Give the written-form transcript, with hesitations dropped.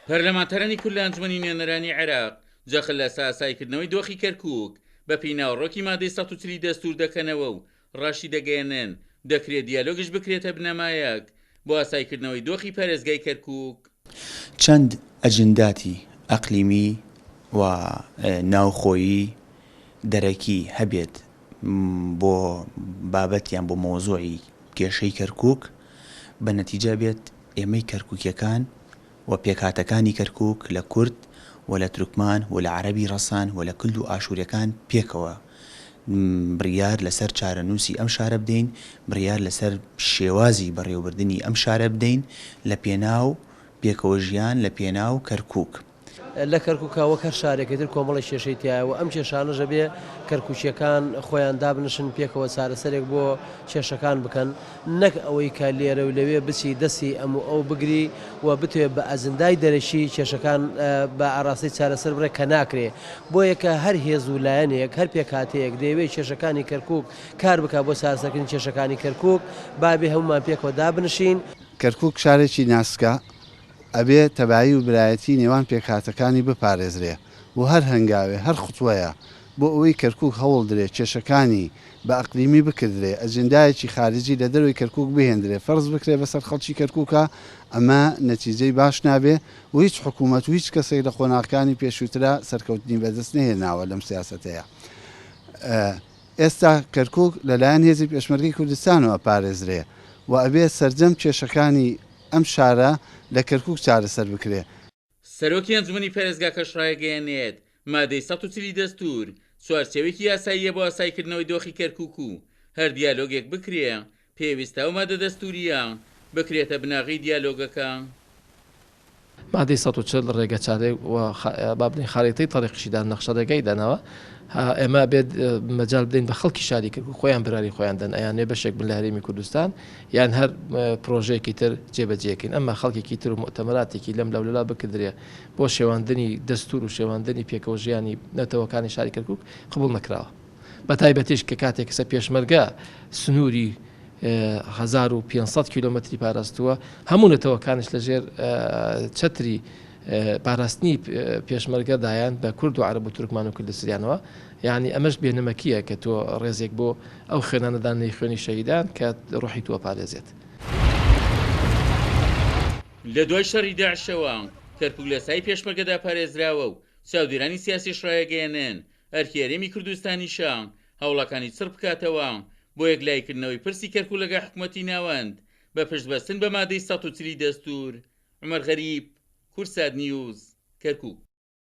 پەرلەمانتەرانی کورد لە ئەنجومەنی نوێنەرانی عێراق جەخت لە ساسایکردنەوەی دۆخی کەرکووک بە پێی ناوەڕۆکی مادەی 140 دەستور دەکەنەوە و ڕاشی دەگەێنن دەکرێت دیالۆگش بکرێتە بنەمایەک بۆ ئاسایکردنەوەی دۆخی پەرێزگای کەرکووک. چەند ئەجنداتی ئەقلیمی و ناوخۆیی دەرەکی هەبێت بۆ بابەتیان بۆ مۆزوعی کێشەی کەرکووک بە نەتیجە بێت ئێمەی کەرکووکیەکان و پێکهاتەکانی کەرکووک لە کورد و لە تورکمان و لە عەرەبی ڕەسان و لە کورد و ئاشوورەکان پێکەوە بڕیار لەسەر چارەنووسی ئەم شارە بدەین، بڕیار لەسەر شێوازی بەڕێوەبردننی ئەم شارە بدەین لە پێناو پێکەوە ژیان لە پێناو کەرکووک. لە کەرکووکەوە هەر شارێکتر کۆمەڵی کێشەی تایەوە ئەم کێشانەژە بێ کەرکووچیەکان خۆیان دابنشن پێکەوە چارەسەرێک بۆ کێشەکان بکەن، نەک ئەوەی کا لێرە و لەوێ بچی دەستی ئەو بگری و بتوێت بە ئەزندای دەرەشی کێشەکان بە ئاڕاستی چارەسەر بڕێ کە ناکرێ. بۆ یەکە هەر هێز و لایەنێک هەر پێکهاتەیەک دەیەوێت کێشەکانی کەرکووک کار بک بۆ چارەسەرکردنی کێشەکانی کەرکووک بابێ هەمومان پێکەوە دابنشین. کەرکووک شارێکی ناسکە ئەبێ تەبایی و برایەتی نێوان پێکهاتەکانی بپارێزرێ و هەر هەنگاوێ هەر خوتوەیە بۆ ئەوەی کەرکووک هەوڵ درێ کێشەکانی بە ئەقلیمی بکردرێ ئەجندایەکی خارجی لە دەروی کەرکووک بهێندرێ فەرز بکرێ بەسەر خەڵکی کەرکووکە ئەمە نەتیجەی باش نابێ و هیچ حکوومەت و هیچ کەسێک لە قۆناغەکانی پێشووترا سەرکەوتنی بەدەست نهێناوە لەم سیاسەتەیە. ئێستا کەرکووک لەلایەن هێزی پێشمەرگەی کوردستانەوە پارێزرێ و ئەبێ سەرجەم کێشەکانی ئەم شارە لە کەرکووک چارەسەر بکرێ. سەرۆکی ئەنجومەنی پەرێزگا کەشڕایەگەیەنێت مادەی 140 دەستور چوارچێوێکی یاساییە بۆ ئاسایکردنەوەی دۆخی کەرکووک و هەر دیالۆگێک بکرێ پێویستە و مادە دەستوریە بکرێتە بناغی دیالۆگەکە. مادەی 140 ڕێگە چارەی با بڵین خاڵێتەی تەڕێقیشیدا نەخشەدەگەی دەنەوە ئێمە بێت مەجال بدەین بە خەڵکی شاری کەرکووک خۆیان براری خۆیان دەن ئەیانێ بەشێک بن لە هەرێمی کوردستان یان هەر پرۆژەیەکی تر جێبەجێکین ئەمما خەڵکێکی تر و مؤتەمەراتێکی لەم لەولەلا بکردرێ بۆ شێواندنی دەستور و شێواندنی پێکەوە ژیانی نەتەوەکانی شاری کەرکووک قبول نەکراوە بە تایبەتیش کە کاتێک کەسە پێشمەرگە سنووری 1500 کیلۆمەتری پاراستووە هەموو نەتەوەکانش لەژێر چەتری پاراستنی پێشمەرگەدایان بە کورد و عەرەب و تورکمان و کوردستانەوە یعنی ئەمەش بێنمەکیە کە تۆ ڕێزێک بۆ ئەو خوێنانەدانەی خوێنی شەهیدان کە ڕۆحی تۆ پارێزێت. لە دوای شەڕی داعشەوە کەرکووک لە سای پێشمەرگەدا پارێزراوە و چاودێرانی سیاسی ڕایەگەیەنن ئەرکی هەرێمی کوردستانیشە هەوڵەکانی چڕ بکاتەوە بۆ یەکلایکردنەوەی پرسی کەرکووک لەگەڵ حکوومەتی ناوەند بە پشتبەستن بە مادەی 140 دەستور. عومەر غەریب، کورسات نیوز، کەرکووک.